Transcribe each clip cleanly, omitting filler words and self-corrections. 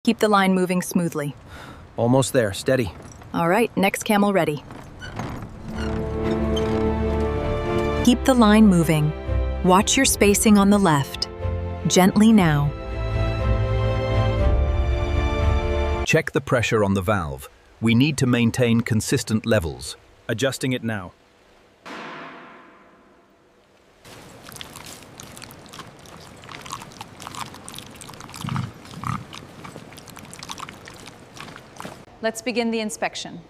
Keep the line moving smoothly. Almost there, steady. All right, next camel ready. Keep the line moving. Watch your spacing on the left. Gently now. Check the pressure on the valve. We need to maintain consistent levels. Adjusting it now. Let's begin the inspection.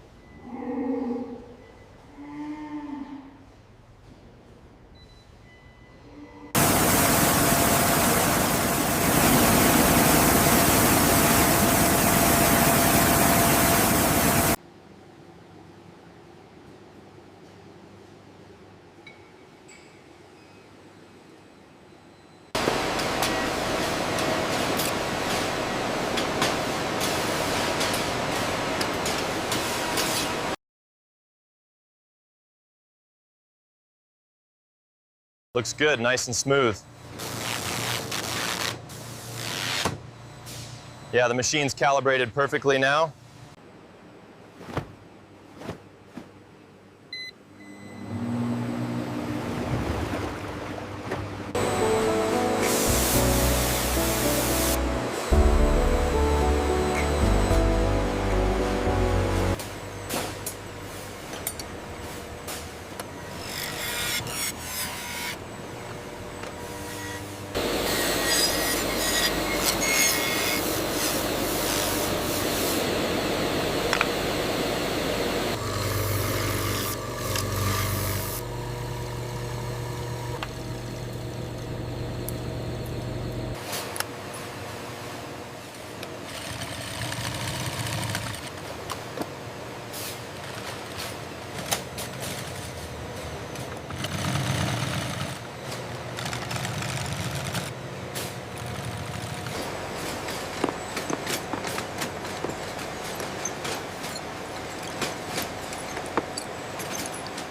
Looks good, nice and smooth. Yeah, the machine's calibrated perfectly now.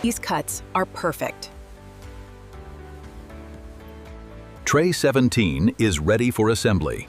These cuts are perfect. Tray 17 is ready for assembly.